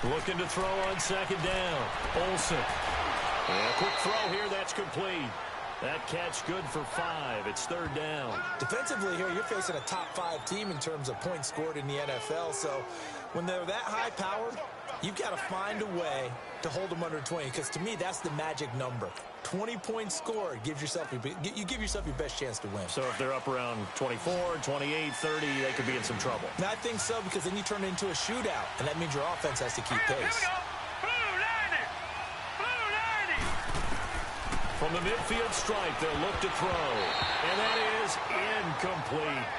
Looking to throw on second down. Olsen. And a quick throw here. That's complete. That catch good for 5. It's third down. Defensively here, you're facing a top-5 team in terms of points scored in the NFL. So when they're that high-powered, you've got to find a way to hold them under 20. Because to me, that's the magic number. 20 points scored you give yourself your best chance to win. So if they're up around 24, 28, 30, they could be in some trouble. And I think so, because then you turn it into a shootout, and that means your offense has to keep pace. From the midfield stripe, they'll look to throw. And that is incomplete.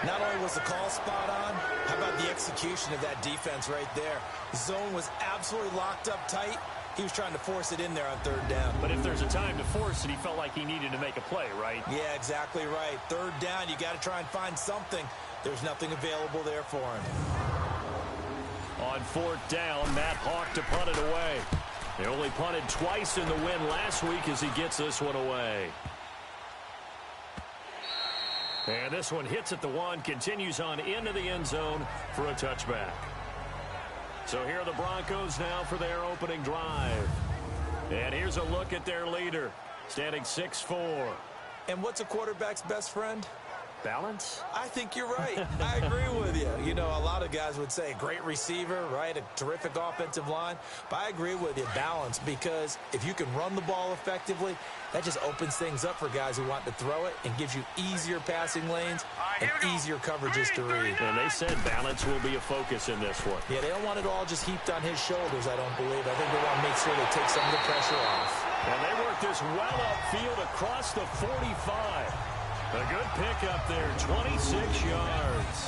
Not only was the call spot on, how about the execution of that defense right there? The zone was absolutely locked up tight. He was trying to force it in there on third down. But if there's a time to force it, he felt like he needed to make a play, right? Yeah, exactly right. Third down, you got to try and find something. There's nothing available there for him. On fourth down, Matt Hawk to punt it away. They only punted twice in the win last week as he gets this one away. And this one hits at the 1, continues on into the end zone for a touchback. So here are the Broncos now for their opening drive. And here's a look at their leader, standing 6'4". And what's a quarterback's best friend? Balance? I think you're right. I agree with you. You know, a lot of guys would say great receiver, right? A terrific offensive line. But I agree with you, balance, because if you can run the ball effectively, that just opens things up for guys who want to throw it and gives you easier passing lanes and easier coverages to read. And they said balance will be a focus in this one. Yeah, they don't want it all just heaped on his shoulders, I don't believe. I think they want to make sure they take some of the pressure off. And they work this well upfield across the 45. A good pickup there, 26 yards.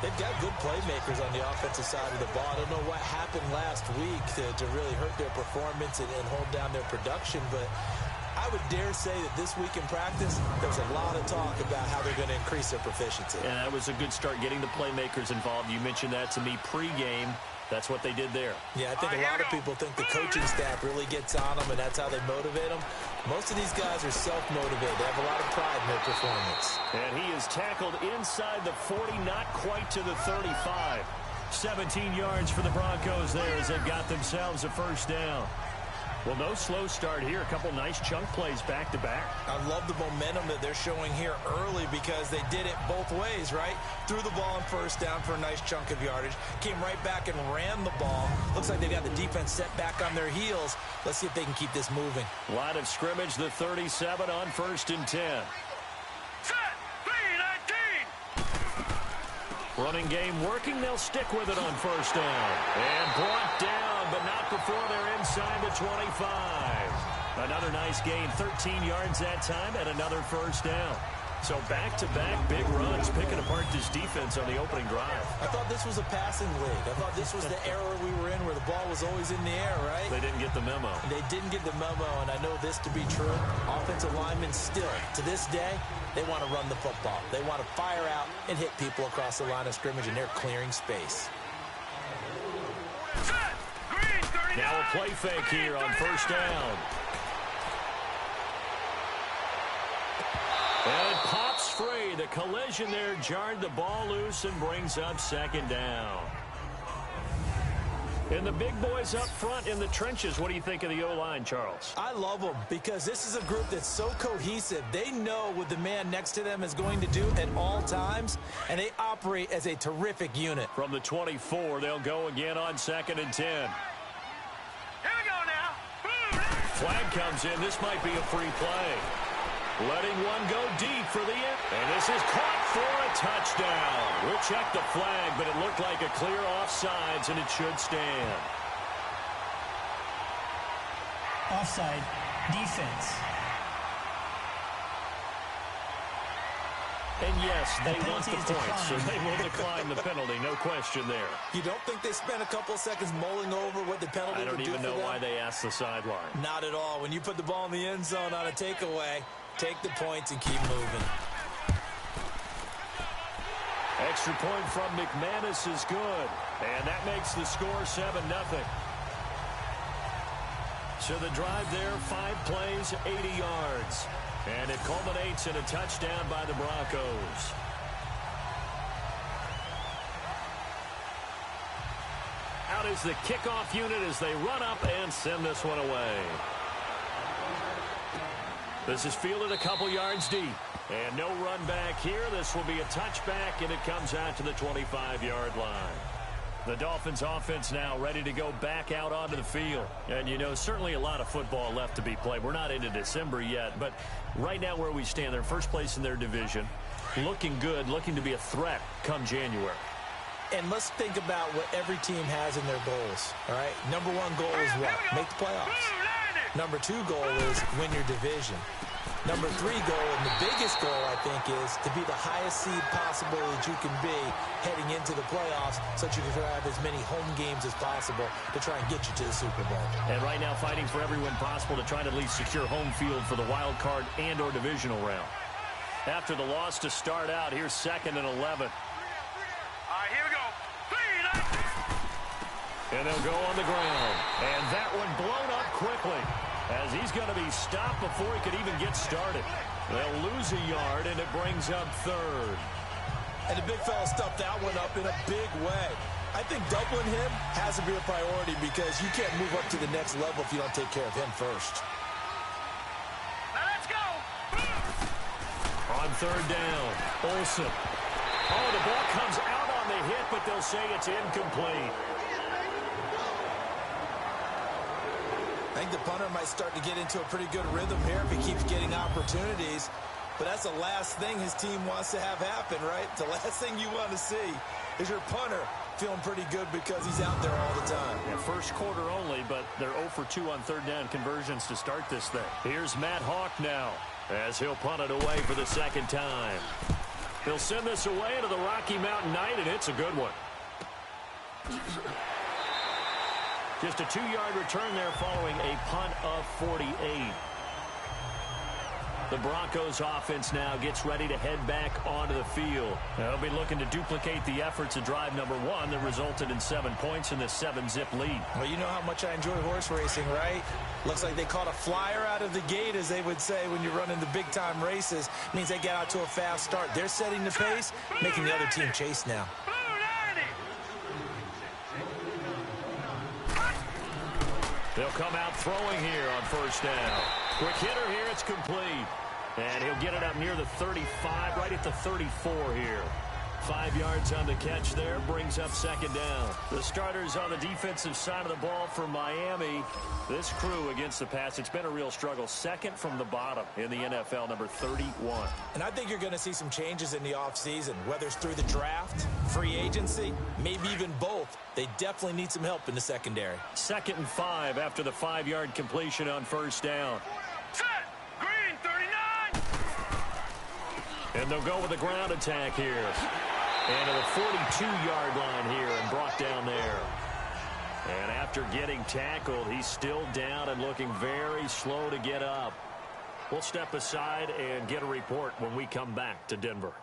They've got good playmakers on the offensive side of the ball. I don't know what happened last week to really hurt their performance and hold down their production, but I would dare say that this week in practice, there's a lot of talk about how they're going to increase their proficiency. And that was a good start, getting the playmakers involved. You mentioned that to me pregame. That's what they did there. Yeah, I think a lot of people think the coaching staff really gets on them, and that's how they motivate them. Most of these guys are self-motivated. They have a lot of pride in their performance. And he is tackled inside the 40, not quite to the 35. 17 yards for the Broncos there as they've got themselves a first down. Well, no slow start here. A couple nice chunk plays back-to-back. I love the momentum that they're showing here early because they did it both ways, right? Threw the ball on first down for a nice chunk of yardage. Came right back and ran the ball. Looks like they've got the defense set back on their heels. Let's see if they can keep this moving. Line of scrimmage, the 37 on 1st and 10. Set, 3-19. Running game working. They'll stick with it on first down. And brought down, but not before they're inside the 25. Another nice gain, 13 yards that time, and another first down. So back-to-back big runs, picking apart this defense on the opening drive. I thought this was a passing league. I thought this was the era we were in where the ball was always in the air, right? They didn't get the memo. They didn't get the memo, and I know this to be true. Offensive linemen still, to this day, they want to run the football. They want to fire out and hit people across the line of scrimmage, and they're clearing space. Now a play fake here on first down. And it pops free. The collision there jarred the ball loose and brings up second down. And the big boys up front in the trenches. What do you think of the O-line, Charles? I love them because this is a group that's so cohesive. They know what the man next to them is going to do at all times, and they operate as a terrific unit. From the 24, they'll go again on 2nd and 10. Here we go now. Flag comes in. This might be a free play. Letting one go deep for the end. And this is caught for a touchdown. We'll check the flag, but it looked like a clear offsides, and it should stand. Offside, defense. And yes, they want the points, so they will decline the penalty. No question there. You don't think they spent a couple of seconds mulling over what the penalty would do for them? I don't even know why they asked the sideline. Not at all. When you put the ball in the end zone on a takeaway, take the points and keep moving. Extra point from McManus is good. And that makes the score 7-0. So the drive there, 5 plays, 80 yards. And it culminates in a touchdown by the Broncos. out is the kickoff unit as they run up and send this one away. This is fielded a couple yards deep. And no run back here. This will be a touchback, and it comes out to the 25-yard line. The Dolphins offense now ready to go back out onto the field. And, you know, certainly a lot of football left to be played. We're not into December yet, but right now where we stand, they're first place in their division. Looking good, looking to be a threat come January. And let's think about what every team has in their goals, all right? Number one goal is what? Make the playoffs. Number two goal is win your division. Number three goal, and the biggest goal, I think, is to be the highest seed possible that you can be heading into the playoffs so that you can have as many home games as possible to try and get you to the Super Bowl. And right now fighting for every win possible to try to at least secure home field for the wild card and or divisional round. After the loss to start out, here's 2nd and 11. All right, here we go. And they'll go on the ground. And that one blown up quickly, as he's going to be stopped before he could even get started. They'll lose a yard, and it brings up 3rd. And the big fella stuffed that one up in a big way. I think doubling him has to be a priority because you can't move up to the next level if you don't take care of him first. Now let's go. On 3rd down, Olsen. Oh, the ball comes out on the hit, but they'll say it's incomplete. I think the punter might start to get into a pretty good rhythm here if he keeps getting opportunities. But that's the last thing his team wants to have happen, right? The last thing you want to see is your punter feeling pretty good because he's out there all the time. Yeah, first quarter only, but they're 0 for 2 on 3rd down conversions to start this thing. Here's Matt Hawk now as he'll punt it away for the 2nd time. He'll send this away to the Rocky Mountain Night, and it's a good one. Just a 2-yard return there following a punt of 48. The Broncos offense now gets ready to head back onto the field. They'll be looking to duplicate the efforts of drive number 1 that resulted in 7 points in this 7-zip lead. Well, you know how much I enjoy horse racing, right? Looks like they caught a flyer out of the gate, as they would say when you're running the big-time races. Means they get out to a fast start. They're setting the pace, making the other team chase now. They'll come out throwing here on 1st down. Quick hitter here, it's complete. And he'll get it up near the 35, right at the 34 here. 5 yards on the catch there, brings up 2nd down. The starters on the defensive side of the ball for Miami. This crew against the pass, it's been a real struggle. 2nd from the bottom in the NFL, number 31. And I think you're going to see some changes in the offseason, whether it's through the draft, free agency, maybe even both. They definitely need some help in the secondary. 2nd and 5 after the 5-yard completion on 1st down. Set. Green, 39. And they'll go with a ground attack here. And to the 42-yard line here and brought down there. And after getting tackled, he's still down and looking very slow to get up. We'll step aside and get a report when we come back to Denver.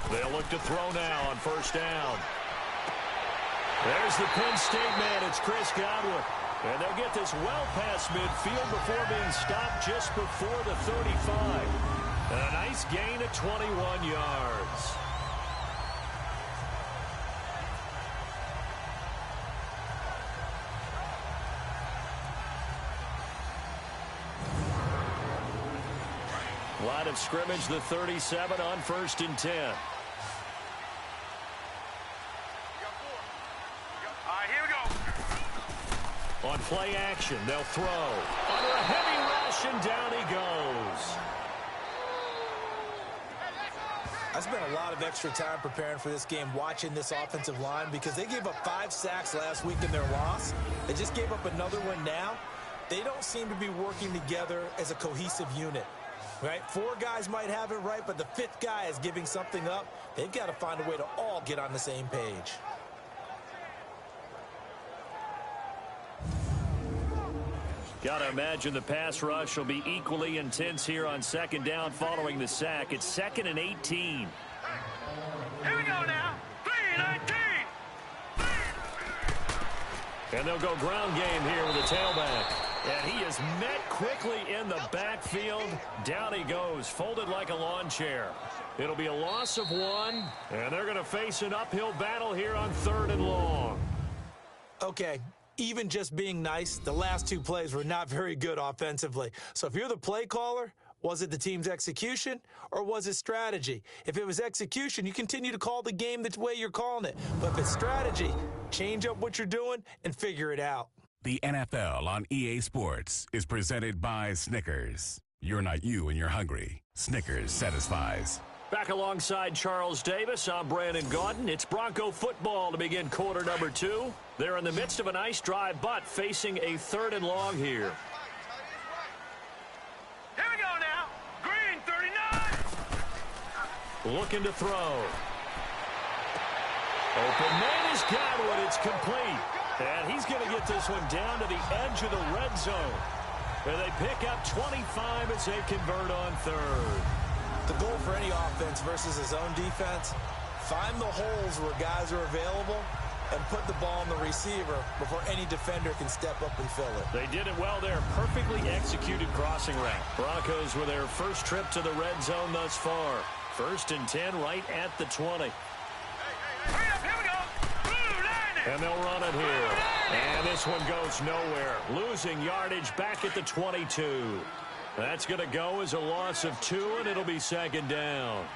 They'll look to throw now on 1st down. There's the Penn State man. It's Chris Godwin. And they'll get this well past midfield before being stopped just before the 35. A nice gain of 21 yards. Line of scrimmage, the 37 on 1st and 10. All right, here we go. On play action, they'll throw. Under a heavy rush, and down he goes. I spent a lot of extra time preparing for this game, watching this offensive line, because they gave up 5 sacks last week in their loss. They just gave up another one now. They don't seem to be working together as a cohesive unit. Right? 4 guys might have it right, but the 5th guy is giving something up. They've got to find a way to all get on the same page. Got to imagine the pass rush will be equally intense here on 2nd down following the sack. It's 2nd and 18. Here we go now. And they'll go ground game here with the tailback. And he is met quickly in the backfield. Down he goes, folded like a lawn chair. It'll be a loss of 1, and they're going to face an uphill battle here on 3rd and long. Okay, even just being nice, the last 2 plays were not very good offensively. So if you're the play caller, was it the team's execution or was it strategy? If it was execution, you continue to call the game the way you're calling it. But if it's strategy, change up what you're doing and figure it out. The NFL on EA Sports is presented by Snickers. You're not you and you're hungry. Snickers satisfies. Back alongside Charles Davis, I'm Brandon Gaudin. It's Bronco football to begin quarter number 2. They're in the midst of a nice drive, but facing a 3rd and long here. Here we go now. Green, 39. Looking to throw. Open man is Godwin. It's complete. And he's going to get this one down to the edge of the red zone. And they pick up 25 as they convert on 3rd. The goal for any offense versus his own defense, find the holes where guys are available and put the ball on the receiver before any defender can step up and fill it. They did it well there. Perfectly executed crossing route. Broncos with their first trip to the red zone thus far. 1st and 10 right at the 20. Hurry up, here we go. And they'll run it here. And this one goes nowhere. Losing yardage back at the 22. That's going to go as a loss of 2, and it'll be 2nd down.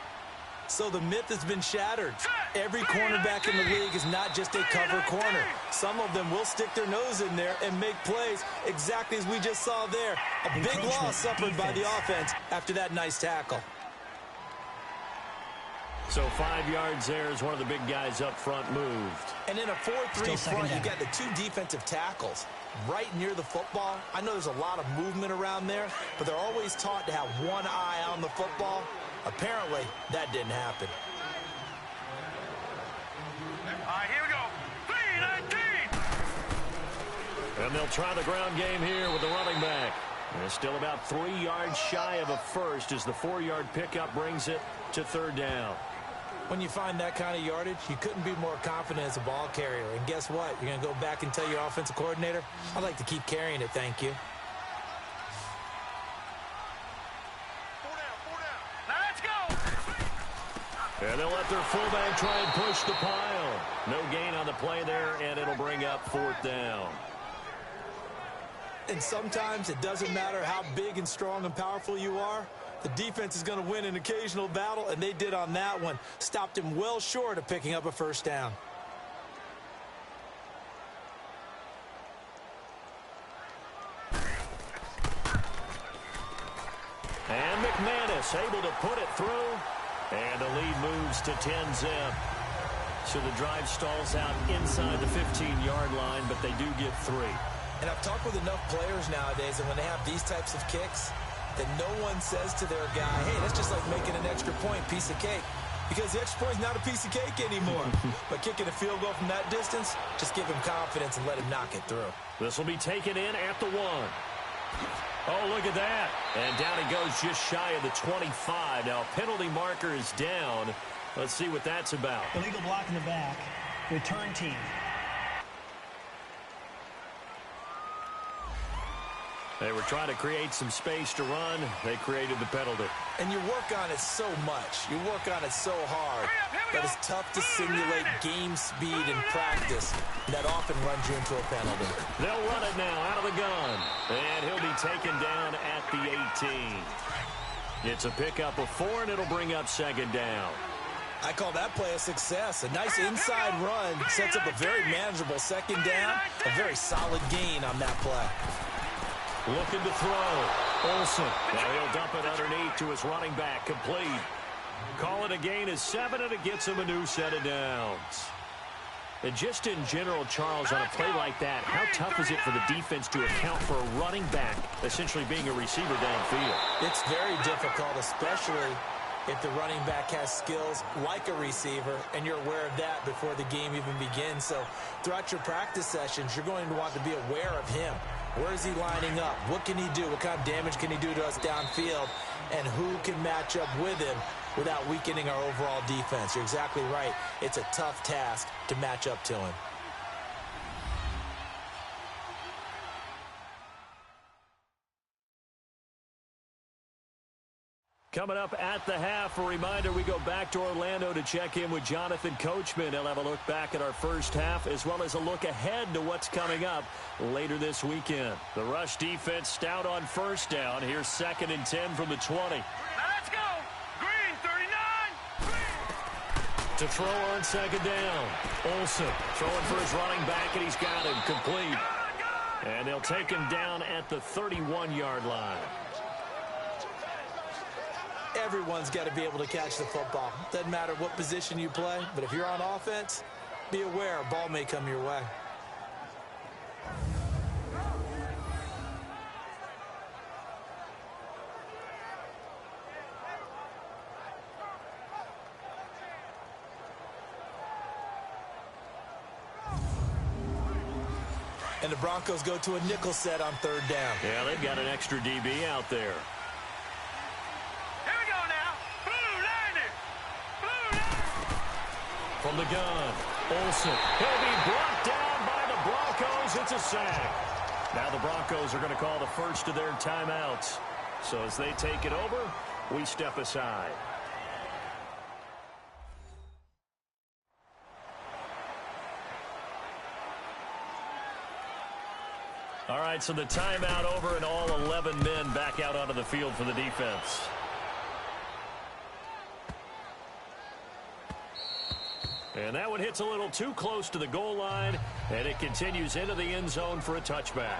So the myth has been shattered. Every cornerback in the league is not just a cover corner. Some of them will stick their nose in there and make plays exactly as we just saw there. A big loss suffered by the offense after that nice tackle. So 5 yards there as one of the big guys up front moved. And in a 4-3 front, you got the 2 defensive tackles right near the football. I know there's a lot of movement around there, but they're always taught to have one eye on the football. Apparently, that didn't happen. All right, here we go. 3-19. And they'll try the ground game here with the running back. And it's still about 3 yards shy of a first as the 4-yard pickup brings it to 3rd down. When you find that kind of yardage, you couldn't be more confident as a ball carrier. And guess what? You're going to go back and tell your offensive coordinator, I'd like to keep carrying it, thank you. 4 down. Now let's go. And they'll let their fullback try and push the pile. No gain on the play there, and it'll bring up 4th down. And sometimes it doesn't matter how big and strong and powerful you are. The defense is going to win an occasional battle, and they did on that one. Stopped him well short of picking up a 1st down. And McManus able to put it through. And the lead moves to 10-zip. So the drive stalls out inside the 15-yard line, but they do get 3. And I've talked with enough players nowadays that when they have these types of kicks, that no one says to their guy, hey, that's just like making an extra point, piece of cake. Because the extra point is not a piece of cake anymore. But kicking a field goal from that distance, just give him confidence and let him knock it through. This will be taken in at the 1. Oh, look at that. And down he goes just shy of the 25. Now, penalty marker is down. Let's see what that's about. Illegal block in the back. Return team. They were trying to create some space to run. They created the penalty. And you work on it so much. You work on it so hard that it's tough to simulate game speed in practice. That often runs you into a penalty. They'll run it now out of the gun. And he'll be taken down at the 18. It's a pickup of 4, and it'll bring up 2nd down. I call that play a success. A nice inside run sets up a very manageable 2nd down. A very solid gain on that play. Looking to throw. Olsen. Now he'll dump it underneath to his running back. Complete. Call it a gain of 7, and it gets him a new set of downs. And just in general, Charles, on a play like that, how tough is it for the defense to account for a running back essentially being a receiver downfield? It's very difficult, especially if the running back has skills like a receiver, and you're aware of that before the game even begins. So throughout your practice sessions, you're going to want to be aware of him. Where is he lining up? What can he do? What kind of damage can he do to us downfield? And who can match up with him without weakening our overall defense? You're exactly right. It's a tough task to match up to him. Coming up at the half, a reminder, we go back to Orlando to check in with Jonathan Coachman. He'll have a look back at our first half as well as a look ahead to what's coming up later this weekend. The rush defense stout on first down. Here's 2nd and 10 from the 20. Now let's go. Green, 39. Green. To throw on 2nd down. Olsen throwing for his running back, and he's got him complete. And they'll take him down at the 31-yard line. Everyone's got to be able to catch the football. Doesn't matter what position you play, but if you're on offense, be aware a ball may come your way. And the Broncos go to a nickel set on 3rd down. Yeah, they've got an extra DB out there. Here we go now. Blue Lightning. Blue Lightning. From the gun, Olsen. He'll be brought down by the Broncos. It's a sack. Now the Broncos are going to call the first of their timeouts. So as they take it over, we step aside. All right, so the timeout over and all 11 men back out onto the field for the defense. And that one hits a little too close to the goal line, and it continues into the end zone for a touchback.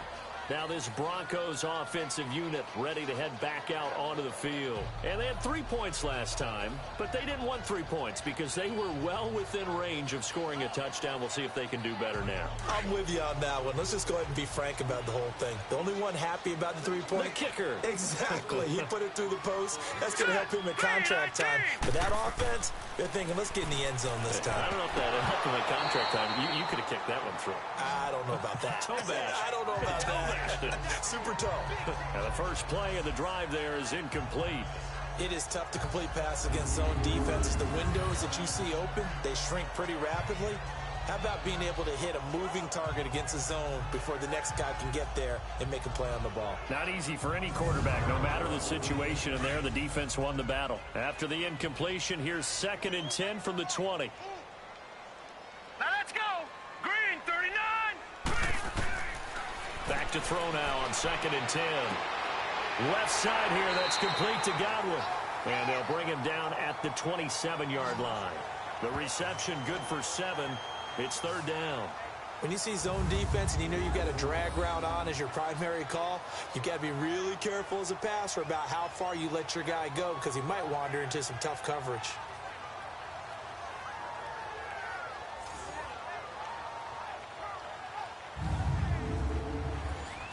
Now this Broncos offensive unit ready to head back out onto the field. And they had 3 points last time, but they didn't want 3 points because they were well within range of scoring a touchdown. We'll see if they can do better now. I'm with you on that one. Let's just go ahead and be frank about the whole thing. The only one happy about the 3-point. The kicker. Exactly. He put it through the post. That's going to help him at contract time. But that offense, they're thinking, let's get in the end zone this time. I don't know if that helped him at contract time. You could have kicked that one through. I don't know about that. Toe bash. I don't know about that. Super toe. Now the first play of the drive there is incomplete. It is tough to complete passes against zone defenses. The windows that you see open, they shrink pretty rapidly. How about being able to hit a moving target against a zone before the next guy can get there and make a play on the ball? Not easy for any quarterback, no matter the situation. And there, the defense won the battle. After the incompletion, here's 2nd and 10 from the 20. Now let's go. Green, 39. Back to throw now on 2nd and 10. Left side here, that's complete to Godwin. And they'll bring him down at the 27-yard line. The reception good for 7. It's 3rd down. When you see zone defense and you know you've got a drag route on as your primary call, you've got to be really careful as a passer about how far you let your guy go because he might wander into some tough coverage.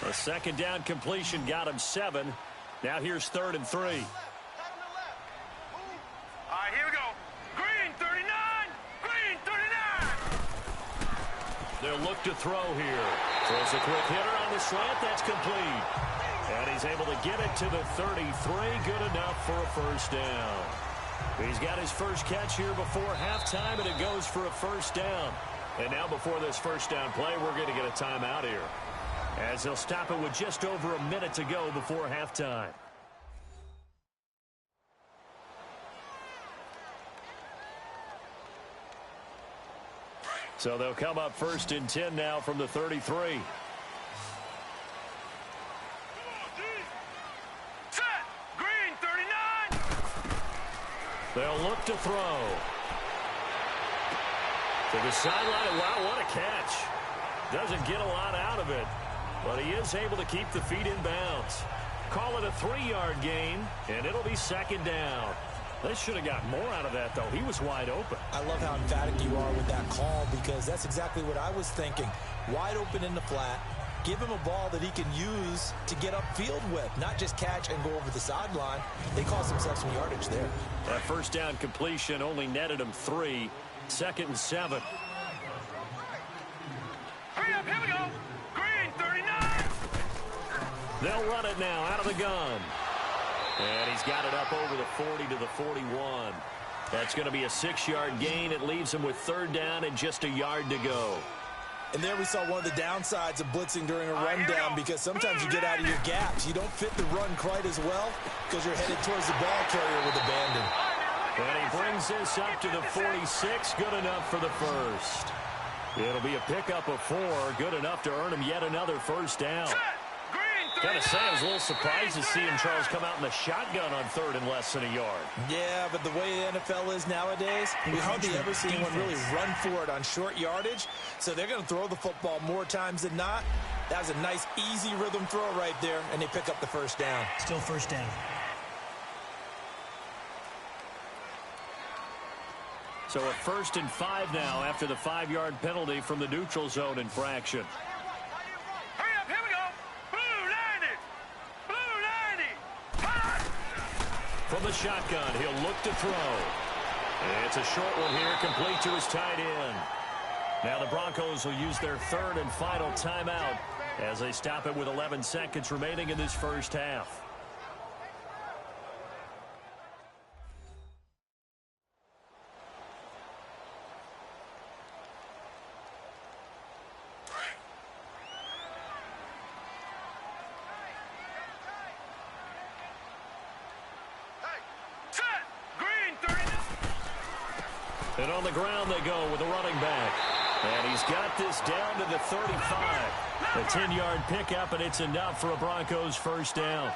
A 2nd down completion got him 7. Now here's 3rd and 3. All right, here we go. Green, 39. Green, 39. They'll look to throw here. Throws a quick hitter on the slant. That's complete. And he's able to get it to the 33. Good enough for a first down. He's got his first catch here before halftime, and it goes for a first down. And now before this first down play, we're going to get a timeout here, as they'll stop it with just over a minute to go before halftime. So they'll come up 1st and 10 now from the 33. Set. Green, 39. They'll look to throw. To the sideline. Wow, what a catch. Doesn't get a lot out of it, but he is able to keep the feet in bounds. Call it a 3-yard gain, and it'll be 2nd down. They should have got more out of that, though. He was wide open. I love how emphatic you are with that call because that's exactly what I was thinking. Wide open in the flat. Give him a ball that he can use to get upfield with, not just catch and go over the sideline. They cost themselves some yardage there. That first down completion only netted him 3. 2nd and 7. Hurry up, here we go. Green, 39. They'll run it now out of the gun. And he's got it up over the 40 to the 41. That's going to be a 6-yard gain. It leaves him with 3rd down and just a yard to go. And there we saw one of the downsides of blitzing during a rundown, because sometimes you get out of your gaps. You don't fit the run quite as well because you're headed towards the ball carrier with abandon. And he brings this up to the 46. Good enough for the first. It'll be a pickup of 4. Good enough to earn him yet another first down. Gotta say, I was a little surprised to see him, Charles, come out in the shotgun on 3rd and less than a yard. Yeah, but the way the NFL is nowadays, we hardly ever see anyone really run for it on short yardage. So they're going to throw the football more times than not. That was a nice, easy rhythm throw right there, and they pick up the first down. Still first down. So a 1st and 5 now after the 5-yard penalty from the neutral zone infraction. From the shotgun, he'll look to throw. It's a short one here, complete to his tight end. Now the Broncos will use their 3rd and final timeout as they stop it with 11 seconds remaining in this first half. And on the ground they go with a running back. And he's got this down to the 35. A 10-yard pickup, and it's enough for a Broncos first down.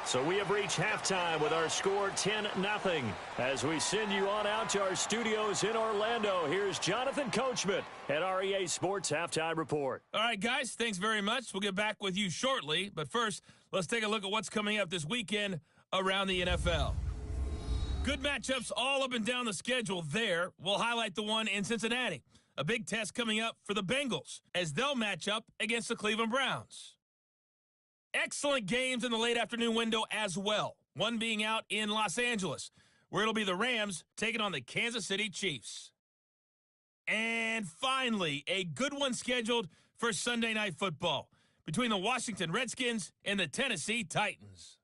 So we have reached halftime with our score 10-0. As we send you on out to our studios in Orlando, here's Jonathan Coachman at REA Sports Halftime Report. All right, guys, thanks very much. We'll get back with you shortly. But first, let's take a look at what's coming up this weekend around the NFL. Good matchups all up and down the schedule there. We'll highlight the one in Cincinnati. A big test coming up for the Bengals as they'll match up against the Cleveland Browns. Excellent games in the late afternoon window as well. One being out in Los Angeles, where it'll be the Rams taking on the Kansas City Chiefs. And finally, a good one scheduled for Sunday Night Football between the Washington Redskins and the Tennessee Titans.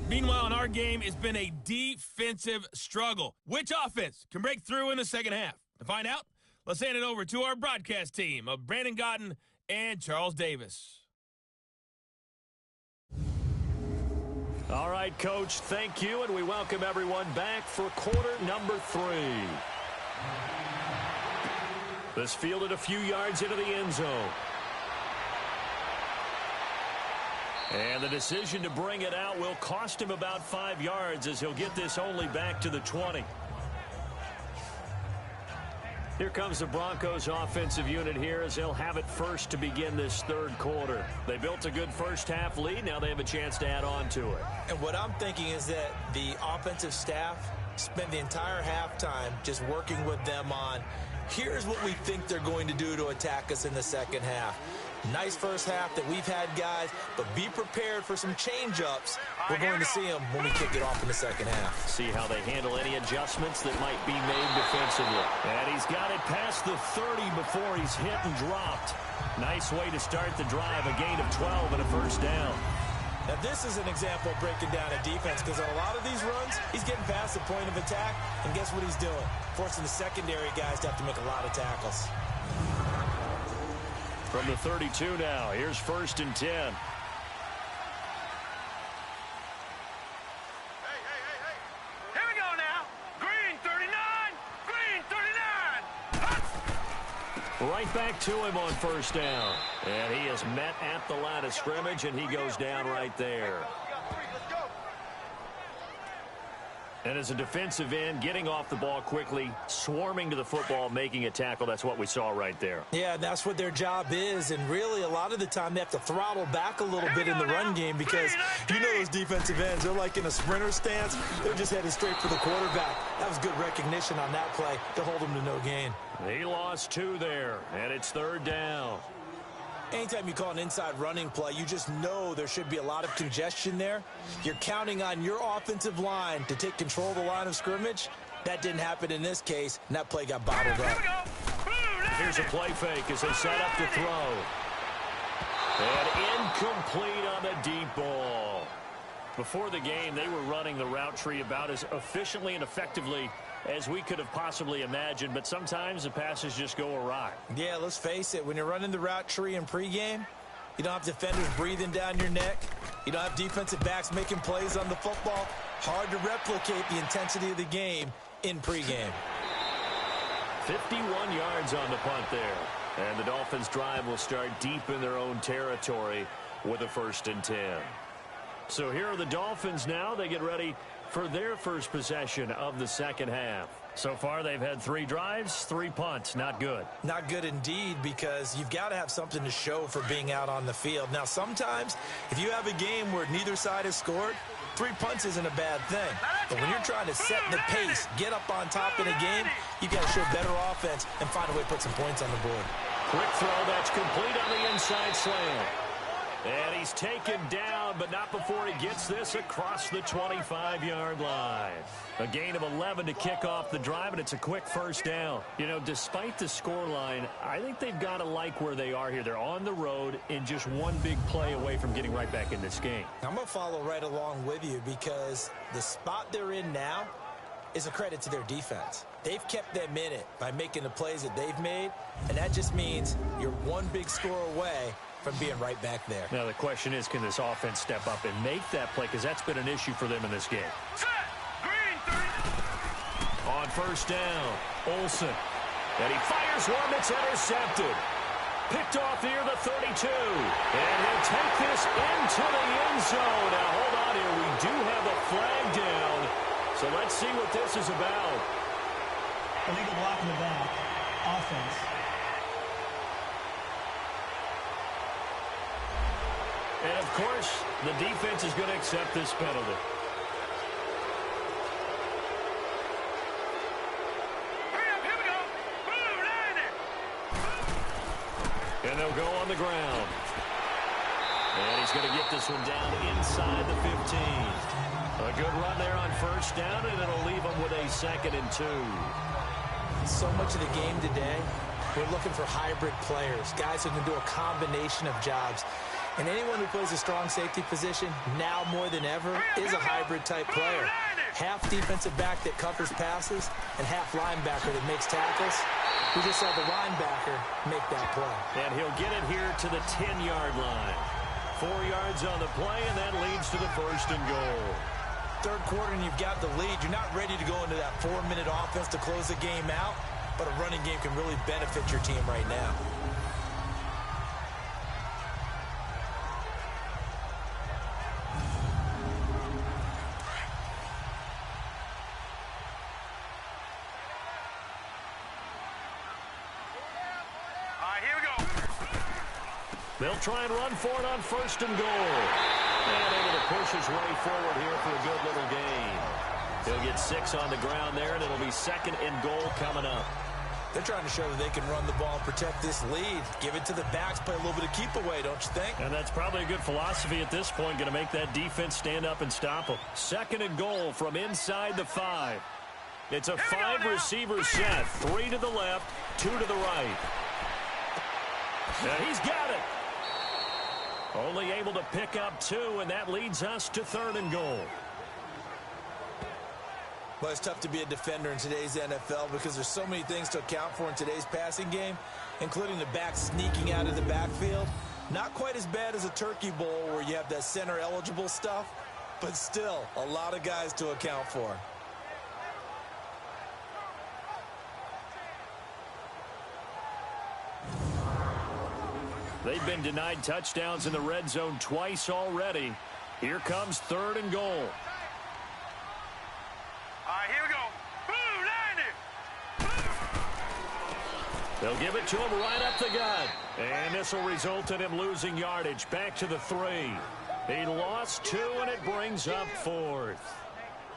Meanwhile, in our game, it's been a defensive struggle. Which offense can break through in the second half? To find out, let's hand it over to our broadcast team of Brandon Godden and Charles Davis. All right, Coach, thank you, and we welcome everyone back for quarter number 3. This fielded a few yards into the end zone. And the decision to bring it out will cost him about 5 yards as he'll get this only back to the 20. Here comes the Broncos offensive unit here as they'll have it first to begin this third quarter. They built a good first half lead. Now they have a chance to add on to it. And what I'm thinking is that the offensive staff spent the entire halftime just working with them on, here's what we think they're going to do to attack us in the second half. Nice first half that we've had, guys, but be prepared for some change-ups. We're going to see them when we kick it off in the second half. See how they handle any adjustments that might be made defensively. And he's got it past the 30 before he's hit and dropped. Nice way to start the drive, a gain of 12 and a first down. Now, this is an example of breaking down a defense because on a lot of these runs, he's getting past the point of attack, and guess what he's doing? Forcing the secondary guys to have to make a lot of tackles. From the 32 now, here's 1st and 10. Hey. Here we go now. Green 39. Green 39. Right back to him on first down. And he is met at the line of scrimmage, and he goes down right there. And as a defensive end, getting off the ball quickly, swarming to the football, making a tackle, that's what we saw right there. Yeah, that's what their job is, and really a lot of the time they have to throttle back a little bit in the run game because you know those defensive ends, they're like in a sprinter stance. They're just headed straight for the quarterback. That was good recognition on that play to hold him to no gain. He lost 2 there, and it's 3rd down. Anytime you call an inside running play, you just know there should be a lot of congestion there. You're counting on your offensive line to take control of the line of scrimmage. That didn't happen in this case, and that play got bottled up. Here's a play fake as they set up to throw. And incomplete on the deep ball. Before the game, they were running the route tree about as efficiently and effectively as we could have possibly imagined, but sometimes the passes just go awry. Yeah, let's face it. When you're running the route tree in pregame, you don't have defenders breathing down your neck. You don't have defensive backs making plays on the football. Hard to replicate the intensity of the game in pregame. 51 yards on the punt there. And the Dolphins' drive will start deep in their own territory with a 1st and 10. So here are the Dolphins now. They get ready for their first possession of the second half. So far, they've had 3 drives, 3 punts. Not good. Not good indeed, because you've got to have something to show for being out on the field. Now, sometimes, if you have a game where neither side has scored, 3 punts isn't a bad thing. But when you're trying to set the pace, get up on top in a game, you've got to show better offense and find a way to put some points on the board. Quick throw that's complete on the inside slant. And he's taken down, but not before he gets this across the 25-yard line. A gain of 11 to kick off the drive, and it's a quick 1st down. You know, despite the scoreline, I think they've got to like where they are here. They're on the road and just one big play away from getting right back in this game. I'm going to follow right along with you because the spot they're in now is a credit to their defense. They've kept them in it by making the plays that they've made, and that just means you're one big score away from being right back there. Now, the question is, can this offense step up and make that play? Because that's been an issue for them in this game. On 1st down, Olsen. And he fires one that's intercepted. Picked off near the 32. And he'll take this into the end zone. Now, hold on here. We do have a flag down. So let's see what this is about. Illegal block in the back. Offense. And, of course, the defense is going to accept this penalty. Here we go. Blue line it. And they'll go on the ground. And he's going to get this one down inside the 15. A good run there on 1st down, and it'll leave them with a 2nd and 2. So much of the game today, we're looking for hybrid players, guys who can do a combination of jobs. And anyone who plays a strong safety position, now more than ever, is a hybrid-type player. Half defensive back that covers passes and half linebacker that makes tackles. We just saw the linebacker make that play. And he'll get it here to the 10-yard line. 4 yards on the play, and that leads to the 1st and goal. 3rd quarter, and you've got the lead. You're not ready to go into that 4-minute offense to close the game out, but a running game can really benefit your team right now. They'll try and run for it on 1st and goal. And able to push his way forward here for a good little gain. He'll get 6 on the ground there, and it'll be 2nd and goal coming up. They're trying to show that they can run the ball and protect this lead. Give it to the backs, play a little bit of keep away, don't you think? And that's probably a good philosophy at this point, going to make that defense stand up and stop them. 2nd and goal from inside the 5. It's a 5-receiver set. 3 to the left, 2 to the right. Now he's got it. Only able to pick up 2, and that leads us to 3rd and goal. Well, it's tough to be a defender in today's NFL because there's so many things to account for in today's passing game, including the back sneaking out of the backfield. Not quite as bad as a turkey bowl where you have that center-eligible stuff, but still a lot of guys to account for. They've been denied touchdowns in the red zone twice already. Here comes 3rd and goal. All right, here we go. Blue line it. They'll give it to him right up the gut. And this will result in him losing yardage. Back to the 3. He lost 2, and it brings up 4th.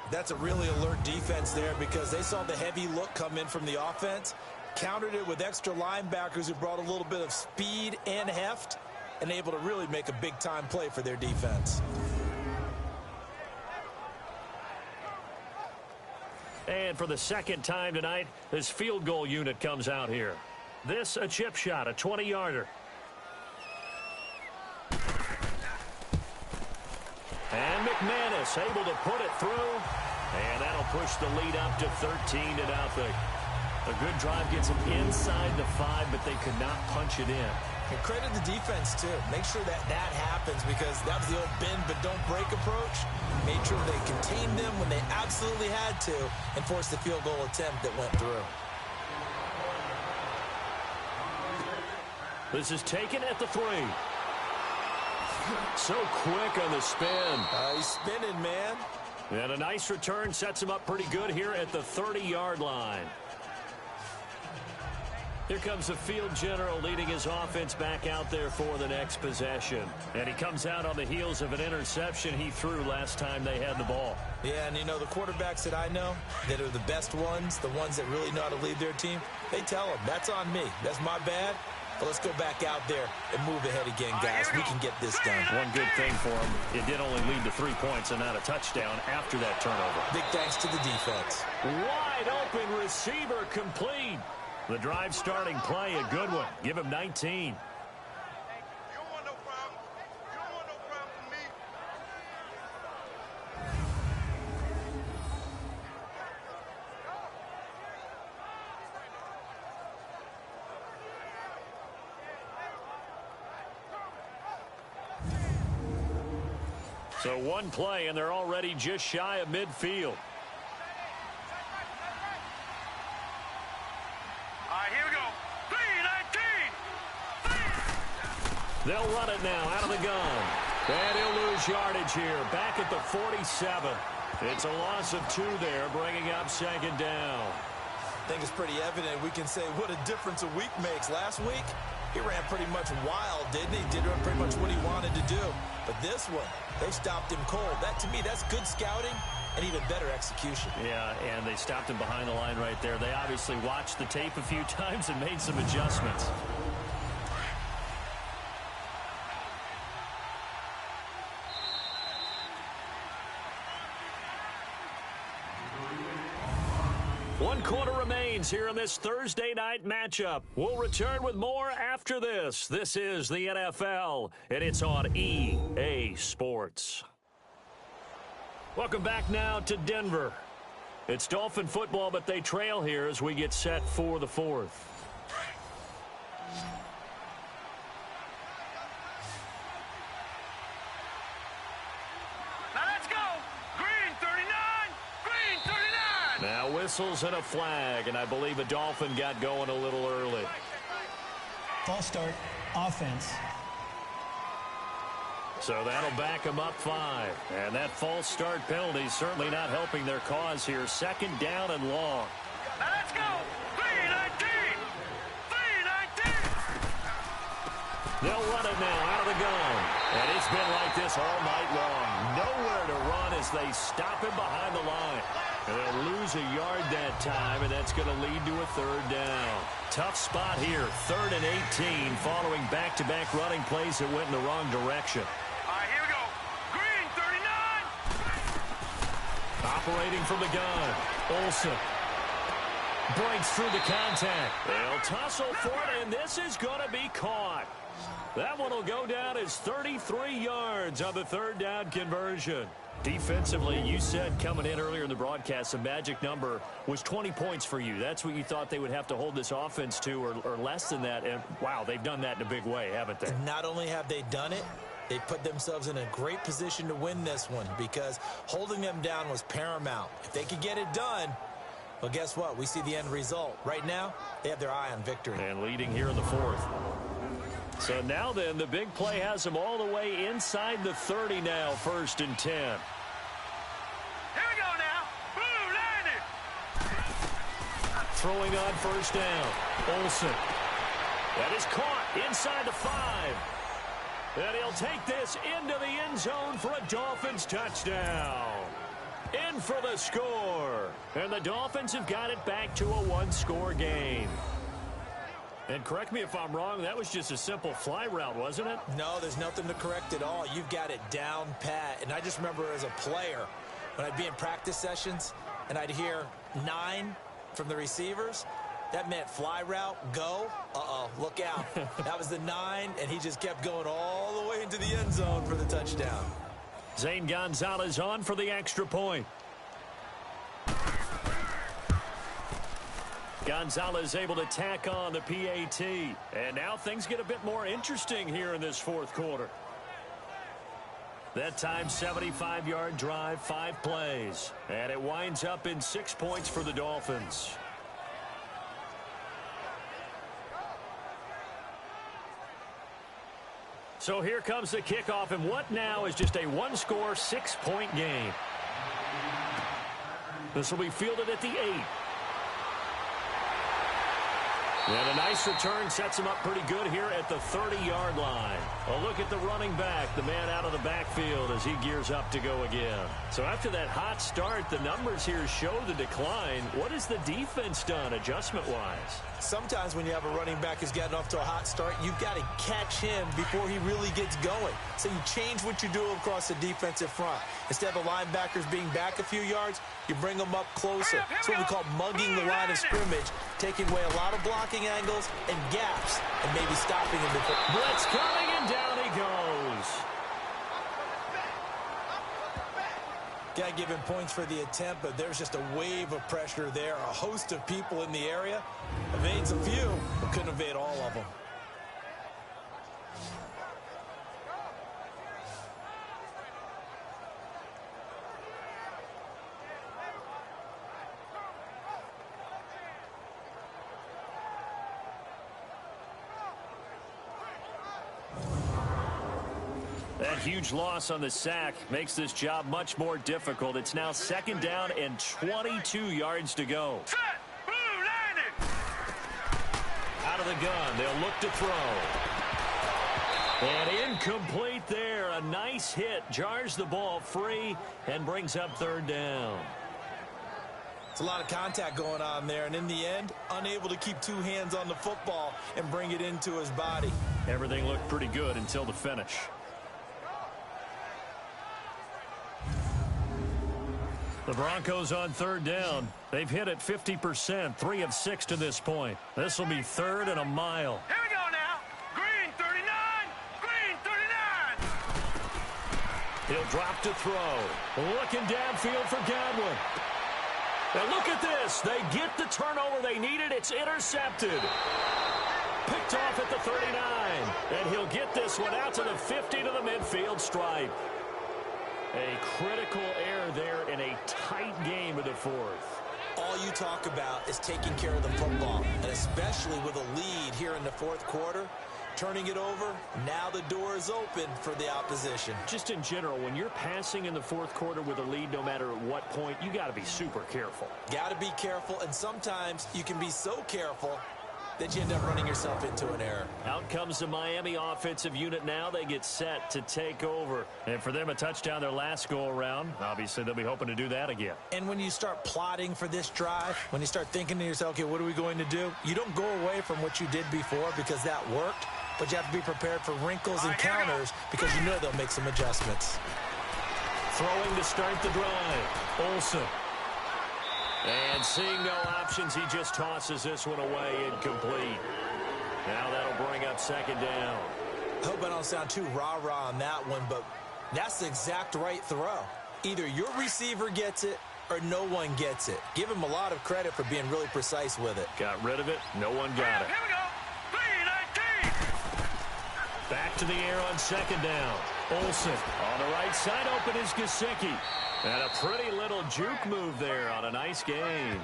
That's a really alert defense there because they saw the heavy look come in from the offense. Countered it with extra linebackers who brought a little bit of speed and heft and able to really make a big-time play for their defense. And for the 2nd time tonight, this field goal unit comes out here. This a chip shot, a 20-yarder. And McManus Davis able to put it through, and that'll push the lead up to 13-0. A good drive gets them inside the 5, but they could not punch it in. And credit the defense, too. Make sure that happens, because that was the old bend but don't break approach. Made sure they contained them when they absolutely had to and forced the field goal attempt that went through. This is taken at the 3. So quick on the spin. He's spinning, man. And a nice return sets him up pretty good here at the 30-yard line. Here comes the field general leading his offense back out there for the next possession. And he comes out on the heels of an interception he threw last time they had the ball. Yeah, and you know, the quarterbacks that I know that are the best ones, the ones that really know how to lead their team, they tell them, that's on me. That's my bad. But let's go back out there and move ahead again, guys. We can get this done. One good thing for him, it did only lead to 3 points and not a touchdown after that turnover. Big thanks to the defense. Wide open receiver complete. The drive starting play, a good one. Give him 19. You don't want no problem. You don't want no problem with me. So one play, and they're already just shy of midfield. All right, here we go. 3-19. They'll run it now out of the gun. And he'll lose yardage here. Back at the 47. It's a loss of 2 there, bringing up second down. I think it's pretty evident we can say what a difference a week makes. Last week, he ran pretty much wild, didn't he? Did pretty much what he wanted to do. But this one, they stopped him cold. That, to me, that's good scouting and even better execution. Yeah, and they stopped him behind the line right there. They obviously watched the tape a few times and made some adjustments. One quarter remains here in this Thursday night matchup. We'll return with more after this. This is the NFL, and it's on EA Sports. Welcome back now to Denver. It's Dolphin football, but they trail here as we get set for the 4th. Now let's go. Green 39. Green 39. Now whistles and a flag, and I believe a Dolphin got going a little early. False start, offense. So that'll back them up 5. And that false start penalty is certainly not helping their cause here. Second down and long. Now let's go. 3-19. 3-19. They'll run it now out of the gun. And it's been like this all night long. Nowhere to run as they stop him behind the line. And they'll lose a yard that time, and that's going to lead to a 3rd down. Tough spot here, 3rd and 18, following back-to-back running plays that went in the wrong direction. All right, here we go. Green 39. Operating from the gun, Olsen breaks through the contact. They'll tussle for it, and this is going to be caught. That one will go down as 33 yards on the 3rd down conversion. Defensively, you said coming in earlier in the broadcast, the magic number was 20 points for you. That's what you thought they would have to hold this offense to, or less than that. And, wow, they've done that in a big way, haven't they? And not only have they done it, they put themselves in a great position to win this one, because holding them down was paramount. If they could get it done, well, guess what? We see the end result. Right now, they have their eye on victory. And leading here in the 4th. So now then, the big play has them all the way inside the 30 now, 1st and 10. Here we go now. Blue landed. Throwing on 1st down. Olsen. That is caught inside the 5. And he'll take this into the end zone for a Dolphins touchdown. In for the score. And the Dolphins have got it back to a 1-score game. And correct me if I'm wrong, that was just a simple fly route, wasn't it? No, there's nothing to correct at all. You've got it down pat. And I just remember as a player, when I'd be in practice sessions and I'd hear 9 from the receivers, that meant fly route, go. Look out. That was the 9, and he just kept going all the way into the end zone for the touchdown. Zane Gonzalez on for the extra point. Gonzalez able to tack on the PAT. And now things get a bit more interesting here in this fourth quarter. That time, 75-yard drive, 5 plays. And it winds up in 6 points for the Dolphins. So here comes the kickoff, and what now is just a one-score, 6-point game. This will be fielded at the 8. And a nice return sets him up pretty good here at the 30-yard line. A look at the running back, the man out of the backfield as he gears up to go again. So after that hot start, the numbers here show the decline. What has the defense done adjustment-wise? Sometimes when you have a running back who's gotten off to a hot start, you've got to catch him before he really gets going. So you change what you do across the defensive front. Instead of the linebackers being back a few yards, you bring them up closer. It's what we call mugging the line of scrimmage, taking away a lot of blocking angles and gaps, and maybe stopping him before. Blitz coming, and down he goes. Got to give him points for the attempt, but there's just a wave of pressure there. A host of people in the area. Evades a few, but couldn't evade all of them. That huge loss on the sack makes this job much more difficult. It's now 2nd down and 22 yards to go. Set. Blue landing. Out of the gun, they'll look to throw. And incomplete there. A nice hit. Jars the ball free and brings up 3rd down. It's a lot of contact going on there, and in the end, unable to keep 2 hands on the football and bring it into his body. Everything looked pretty good until the finish. The Broncos on 3rd down. They've hit it 50%, 3 of 6 to this point. This will be 3rd and a mile. Here we go now. Green 39. Green 39. He'll drop to throw. Looking downfield for Godwin. Now look at this. They get the turnover they needed. It's intercepted. Picked off at the 39. And he'll get this one out to the 50 to the midfield stripe. A critical error there in a tight game of the 4th. All you talk about is taking care of the football, and especially with a lead here in the 4th quarter, turning it over, now the door is open for the opposition. Just in general, when you're passing in the 4th quarter with a lead, no matter at what point, you got to be super careful. Got to be careful, and sometimes you can be so careful that you end up running yourself into an error. Out comes the Miami offensive unit now. They get set to take over. And for them, a touchdown their last go-around. Obviously, they'll be hoping to do that again. And when you start plotting for this drive, when you start thinking to yourself, okay, what are we going to do? You don't go away from what you did before because that worked, but you have to be prepared for wrinkles and counters because you know they'll make some adjustments. Throwing to start the drive. Olsen. And seeing no options, he just tosses this one away, incomplete. Now that'll bring up 2nd down. I hope I don't sound too rah-rah on that one, but that's the exact right throw. Either your receiver gets it or no one gets it. Give him a lot of credit for being really precise with it. Got rid of it. No one got it. Here we go. 319. Back to the air on 2nd down. Olsen on the right side. Open is Gesicki. And a pretty little juke move there on a nice gain.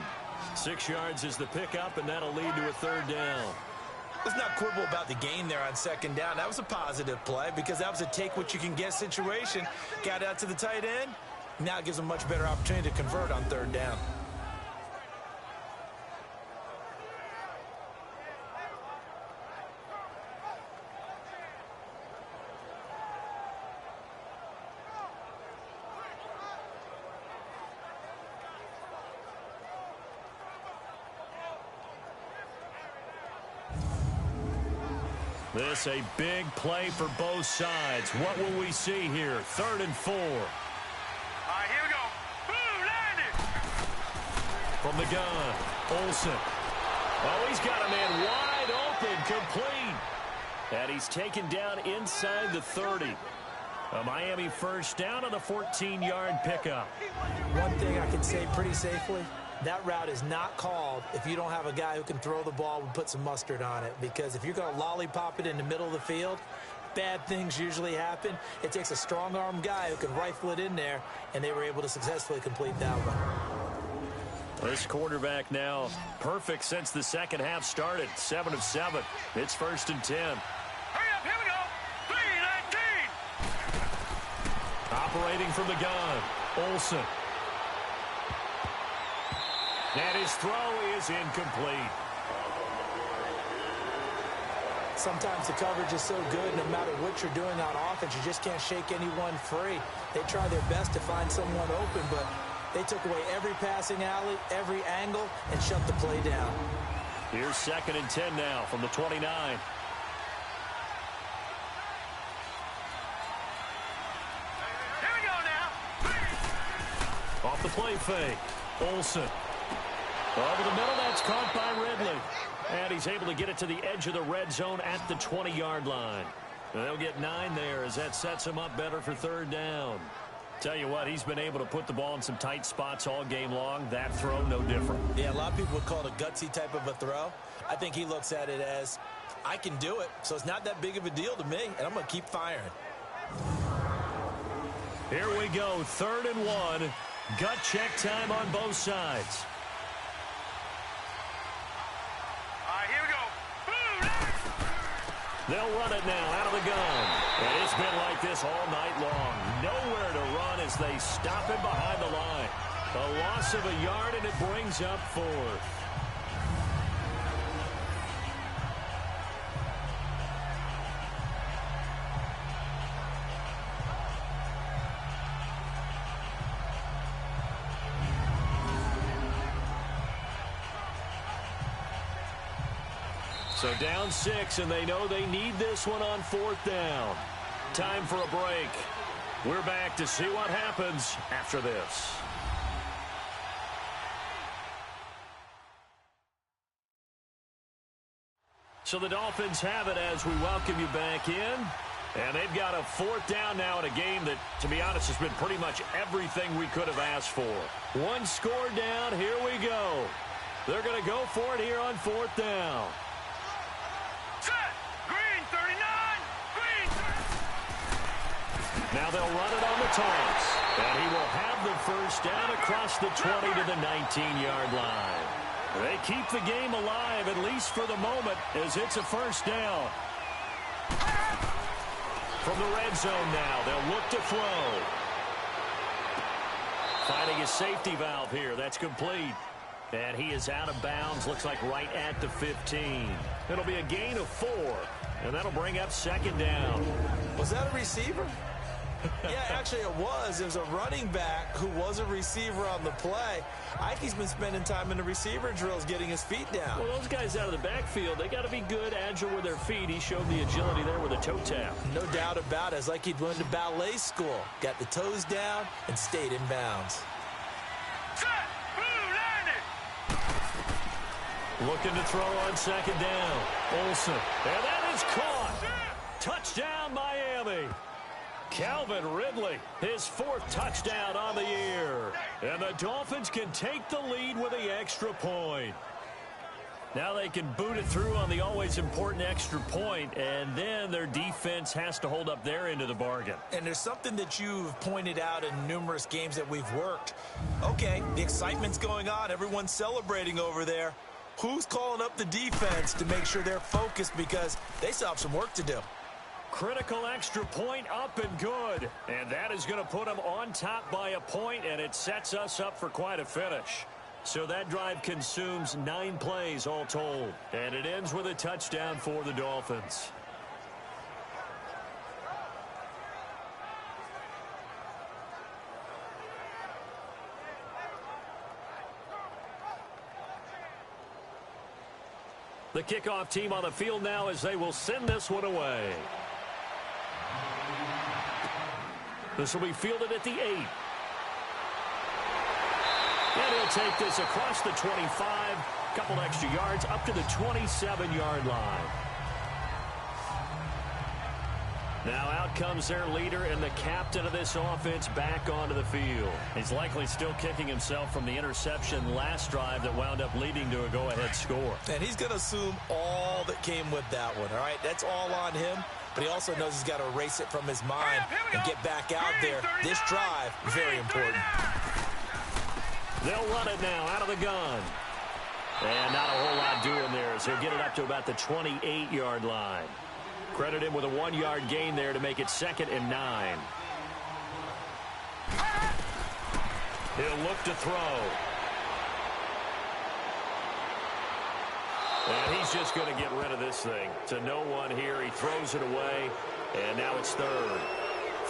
6 yards is the pickup, and that'll lead to a 3rd down. Let's not quibble about the gain there on 2nd down. That was a positive play because that was a take-what-you-can-get situation. Got out to the tight end. Now it gives them a much better opportunity to convert on 3rd down. This a big play for both sides. What will we see here? 3rd and 4. All right, here we go. Blue landing. From the gun, Olsen. Oh, he's got a man wide open, complete. And he's taken down inside the 30. A Miami first down on a 14-yard pickup. One thing I can say pretty safely, that route is not called if you don't have a guy who can throw the ball and put some mustard on it. Because if you're going to lollipop it in the middle of the field, bad things usually happen. It takes a strong-arm guy who can rifle it in there, and they were able to successfully complete that one. This quarterback now perfect since the second half started. 7 of 7. It's 1st and 10. Hurry up, here we go. 3-19. Operating from the gun, Olsen. And his throw is incomplete. Sometimes the coverage is so good, no matter what you're doing on offense, you just can't shake anyone free. They try their best to find someone open, but they took away every passing alley, every angle, and shut the play down. Here's 2nd and 10 now from the 29. Here we go now. Off the play fake, Olsen. Over the middle, that's caught by Ridley. And he's able to get it to the edge of the red zone at the 20-yard line. And they'll get 9 there as that sets him up better for 3rd down. Tell you what, he's been able to put the ball in some tight spots all game long. That throw, no different. Yeah, a lot of people would call it a gutsy type of a throw. I think he looks at it as, I can do it, so it's not that big of a deal to me, and I'm going to keep firing. Here we go, 3rd and 1. Gut check time on both sides. Here we go. They'll run it now out of the gun. And it's been like this all night long. Nowhere to run as they stop him behind the line. A loss of a yard, and it brings up 4th. So down 6, and they know they need this one on 4th down. Time for a break. We're back to see what happens after this. So the Dolphins have it as we welcome you back in. And they've got a 4th down now in a game that, to be honest, has been pretty much everything we could have asked for. 1 score down. Here we go. They're going to go for it here on 4th down. Green 39. Green. Now they'll run it on the toss. And he will have the 1st down across the 20 to the 19-yard line. They keep the game alive, at least for the moment, as it's a 1st down. From the red zone now, they'll look to throw. Finding a safety valve here. That's complete. And he is out of bounds, looks like right at the 15. It'll be a gain of 4, and that'll bring up 2nd down. Was that a receiver? Yeah, actually it was. It was a running back who was a receiver on the play. I think he's been spending time in the receiver drills getting his feet down. Well, those guys out of the backfield, they got to be good, agile with their feet. He showed the agility there with a toe tap. No doubt about it. It's like he'd went to ballet school. Got the toes down and stayed in bounds. Looking to throw on 2nd down. Olsen. And that is caught. Touchdown, Miami. Calvin Ridley, his 4th touchdown on the year. And the Dolphins can take the lead with the extra point. Now they can boot it through on the always important extra point, and then their defense has to hold up their end of the bargain. And there's something that you've pointed out in numerous games that we've worked. Okay, the excitement's going on. Everyone's celebrating over there. Who's calling up the defense to make sure they're focused, because they still have some work to do? Critical extra point up and good. And that is going to put them on top by a point, and it sets us up for quite a finish. So that drive consumes 9 plays all told. And it ends with a touchdown for the Dolphins. The kickoff team on the field now as they will send this one away. This will be fielded at the 8. And he'll take this across the 25, couple extra yards up to the 27-yard line. Now out comes their leader and the captain of this offense back onto the field. He's likely still kicking himself from the interception last drive that wound up leading to a go-ahead score. And he's going to assume all that came with that one, all right? That's all on him, but he also knows he's got to erase it from his mind and get back out there. This drive, very important. They'll run it now out of the gun. And not a whole lot doing there as he'll get it up to about the 28-yard line. Credit him with a 1-yard gain there to make it 2nd and 9. He'll look to throw. And he's just going to get rid of this thing. To no one here. He throws it away. And now it's 3rd.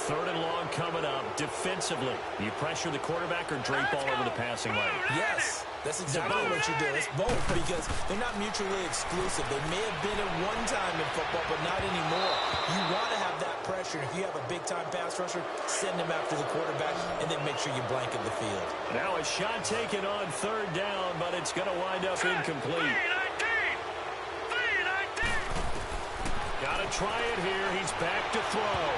3rd and long coming up. Defensively, you pressure the quarterback or drape all over the passing lane? Yes, that's exactly what you do. It's both because they're not mutually exclusive. They may have been at one time in football, but not anymore. You want to have that pressure. If you have a big-time pass rusher, send him after the quarterback, and then make sure you blanket the field. Now a shot taken on 3rd down, but it's going to wind up incomplete. Got to try it here. He's back to throw.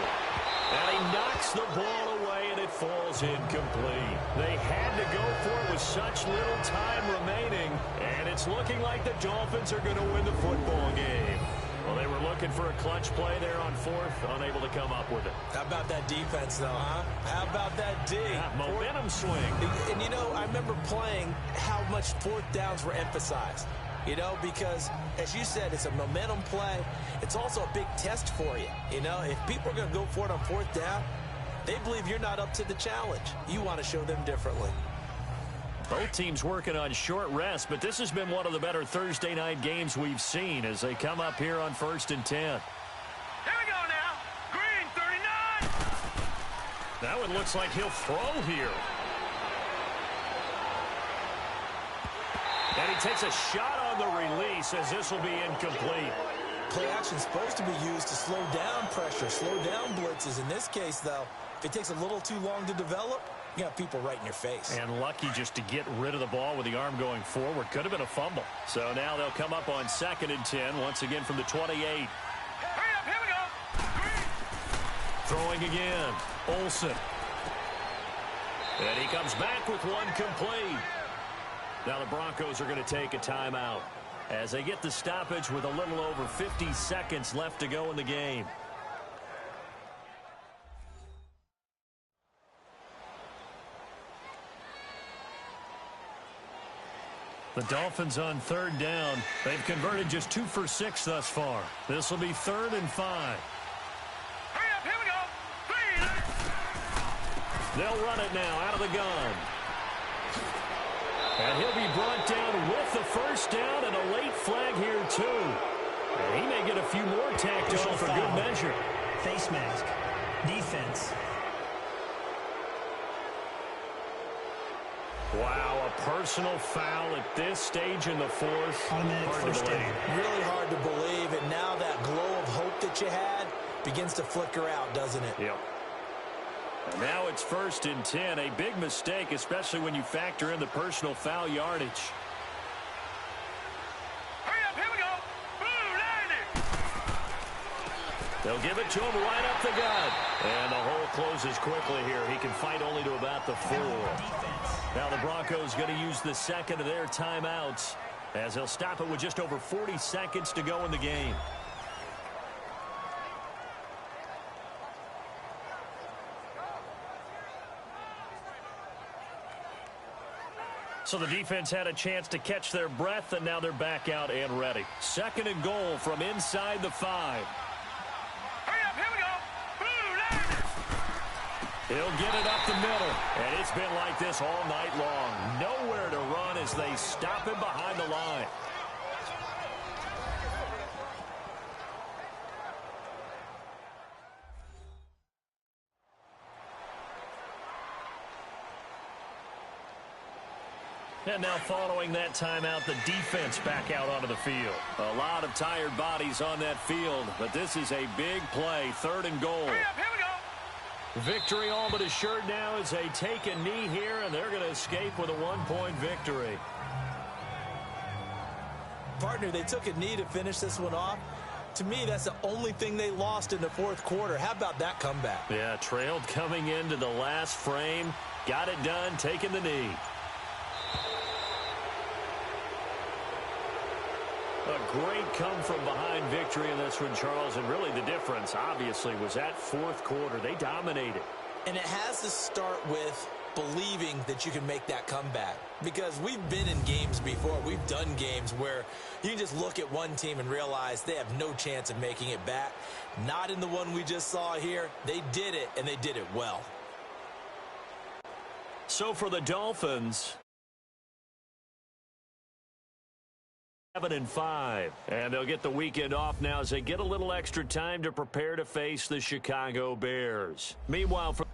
And he knocks the ball away, and it falls incomplete. They had to go for it with such little time remaining, and it's looking like the Dolphins are going to win the football game. Well, they were looking for a clutch play there on 4th, unable to come up with it. How about that defense, though, huh? How about that D? Yeah, momentum swing. And, you know, I remember playing how much 4th downs were emphasized. You know, because, as you said, it's a momentum play. It's also a big test for you. You know, if people are going to go for it on 4th down, they believe you're not up to the challenge. You want to show them differently. Both teams working on short rest, but this has been one of the better Thursday night games we've seen as they come up here on 1st and 10. Here we go now. Green 39. That one looks like he'll throw here. And he takes a shot on the release as this will be incomplete. Play action's supposed to be used to slow down pressure, slow down blitzes. In this case, though, if it takes a little too long to develop, you got people right in your face. And lucky just to get rid of the ball with the arm going forward. Could have been a fumble. So now they'll come up on 2nd and 10, once again from the 28. Hurry up, here we go. Green. Throwing again. Olsen. And he comes back with one complete. Now the Broncos are going to take a timeout as they get the stoppage with a little over 50 seconds left to go in the game. The Dolphins on 3rd down. They've converted just 2 for 6 thus far. This will be 3rd and 5. Hurry up, here we go. Green. They'll run it now out of the gun. And he'll be brought down with the 1st down and a late flag here, too. And he may get a few more tacked on for good measure. Face mask. Defense. Wow, a personal foul at this stage in the 4th. Automatic Hard first to believe. down. Really hard to believe, and now that glow of hope that you had begins to flicker out, doesn't it? Yep. And now it's 1st and 10. A big mistake, especially when you factor in the personal foul yardage. Hurry up, here we go. Blue 90. They'll give it to him right up the gut. And the hole closes quickly here. He can fight only to about the 4. Now the Broncos going to use the 2nd of their timeouts as they'll stop it with just over 40 seconds to go in the game. So the defense had a chance to catch their breath, and now they're back out and ready. 2nd and goal from inside the 5. Hurry up, here we go. Blue 90. He'll get it up the middle, and it's been like this all night long. Nowhere to run as they stop him behind the line. And now following that timeout, the defense back out onto the field. A lot of tired bodies on that field, but this is a big play, 3rd and goal. Hurry up, here we go. Victory all but assured now as they take a knee here, and they're going to escape with a 1-point victory. Partner, they took a knee to finish this one off. To me, that's the only thing they lost in the fourth quarter. How about that comeback? Yeah, trailed coming into the last frame. Got it done, taking the knee. A great come-from-behind victory in this one, Charles. And really the difference, obviously, was that fourth quarter. They dominated. And it has to start with believing that you can make that comeback. Because we've been in games before. We've done games where you can just look at one team and realize they have no chance of making it back. Not in the one we just saw here. They did it, and they did it well. So for the Dolphins, 7-5. And they'll get the weekend off now as they get a little extra time to prepare to face the Chicago Bears. Meanwhile, for